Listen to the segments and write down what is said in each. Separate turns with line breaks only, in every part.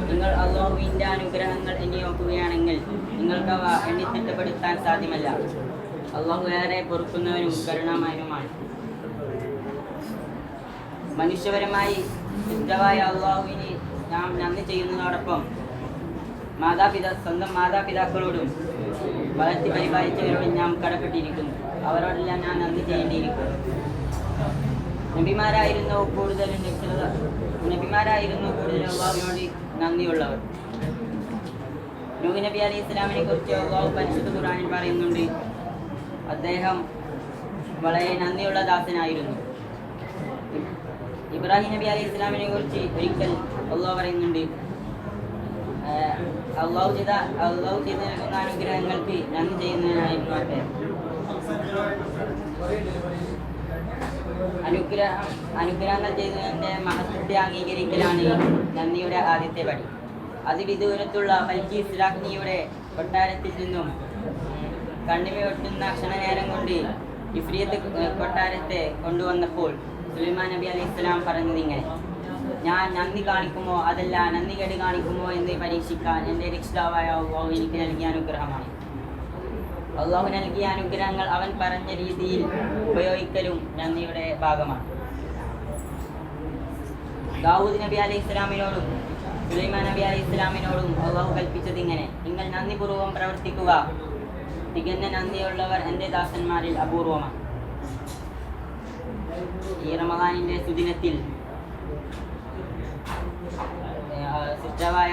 നിങ്ങൾ അല്ലാഹുവിൻ്റെ അനുഗ്രഹങ്ങൾ എണ്ണി നോക്കുകയാണെങ്കിൽ നിങ്ങൾക്കവ എണ്ണി തിട്ടപ്പെടുത്താൻ സാധ്യമല്ല. അല്ലാഹു ഏറെ പൊറുക്കുന്നവനും കരുണാമയനുമാണ്. മനുഷ്യപരമായി ശുദ്ധമായ അല്ലാഹുവിന് നാം നന്ദി ചെയ്യുന്നതോടൊപ്പം സ്വന്തം മാതാപിതാക്കളോടും വളർത്തി പരിപാലിച്ചവരോടും നാം കടപ്പെട്ടിരിക്കുന്നു. അവരോടെല്ലാം ഞാൻ നന്ദി ചെയ്യേണ്ടിയിരിക്കുന്നു. നബിമാരായിരുന്നു കൂടുതലും അല്ലാഹുവിനോട് നന്ദിയുള്ളവർ. നൂഹ് നബി അലൈഹി ഇസ്ലാമിനെ കുറിച്ച് അല്ലാഹു പരിശുദ്ധ ഖുർആനിൽ പറയുന്നുണ്ട്, അദ്ദേഹം വളരെ നന്ദിയുള്ള ദാസനായിരുന്നു. ഇബ്രാഹിം നബി അലൈഹി ഇസ്ലാമിനെ കുറിച്ച് ഒരിക്കൽ അല്ലാഹു പറയുന്നുണ്ട്, അല്ലാഹു ചെയ്ത് നൽകുന്ന അനുഗ്രഹങ്ങൾക്ക് നന്ദി ചെയ്യുന്നതിനായിരുന്നു അദ്ദേഹം. അനുഗ്രഹങ്ങൾ ചെയ്യുന്നതിൻ്റെ മഹത്വത്തെ അംഗീകരിക്കലാണ് നന്ദിയുടെ ആദ്യത്തെ പടി. അതിവിദൂരത്തുള്ള ബൽഖീസ് രാജ്ഞിയുടെ കൊട്ടാരത്തിൽ നിന്നും കണ്ണിമ വെട്ടുന്ന ക്ഷണനേരം കൊണ്ട് ഇഫ്രീത്ത് കൊട്ടാരത്തെ കൊണ്ടുവന്നപ്പോൾ സുലൈമാൻ നബി അലൈഹി സ്വലാം പറഞ്ഞത് ഇങ്ങനെ: ഞാൻ നന്ദി കാണിക്കുമോ അതല്ല നന്ദികേട് കാണിക്കുമോ എന്ന് പരീക്ഷിക്കാൻ എൻ്റെ രക്ഷിതാവായ അല്ലാഹു എനിക്ക് നൽകിയ അനുഗ്രഹമാണ്. അല്ലാഹു നൽകിയ അനുഗ്രഹങ്ങൾ അവൻ പറഞ്ഞ രീതിയിൽ ഉപയോഗിക്കലും നന്ദിയുടെ ഭാഗമാണ്. ദാവൂദ് നബി അലൈഹി ഇസ്ലാമിനോടും സുലൈമാൻ നബി അലൈഹി ഇസ്ലാമിനോടും അല്ലാഹു കൽപ്പിച്ചത് ഇങ്ങനെ: നിങ്ങൾ നന്ദിപൂർവ്വം പ്രവർത്തിക്കുക. തികഞ്ഞ നന്ദിയുള്ളവർ എൻ്റെ ദാസന്മാരിൽ അപൂർവമാണ്. ഈ റമദാനിൻ്റെ സുദിനത്തിൽ സൃഷ്ടാവായ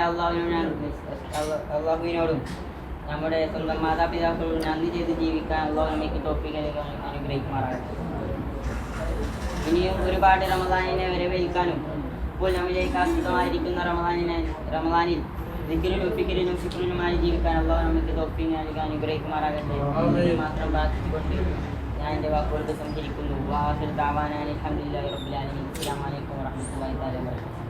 അല്ലാഹുവിനോടും നമ്മുടെ സ്വന്തം മാതാപിതാക്കളോട് നന്ദി ചെയ്ത് ജീവിക്കാൻ അല്ലാഹു നമുക്ക് തൗഫീഖ് അനുഗ്രഹിക്കുമാറാകട്ടെ. ഇനിയും ഒരുപാട് റമദാനിനെ വരവേൽക്കാനും ഇപ്പോൾ നമ്മിലേക്ക് ആശ്രിതമായിരിക്കുന്ന റമദാനിൽ ദിക്റിലും ഫിക്റിലും ശുക്റിലുമായി ജീവിക്കാൻ അല്ലാഹു നമുക്ക് തൗഫീഖ് അനുഗ്രഹിക്കുമാറാകട്ടെ. മാത്രം പ്രാർത്ഥിച്ചുകൊണ്ട് ഞാൻ എൻ്റെ വാക്കുകൾക്ക് സംഹരിക്കുന്നു. വാഹിറു ദഅവാനാ അൽഹംദുലില്ലാഹി റബ്ബിൽ ആലമീൻ. അസ്സലാമു അലൈക്കും വറഹ്മത്തുള്ളാഹി തആല വബറകാതുഹു.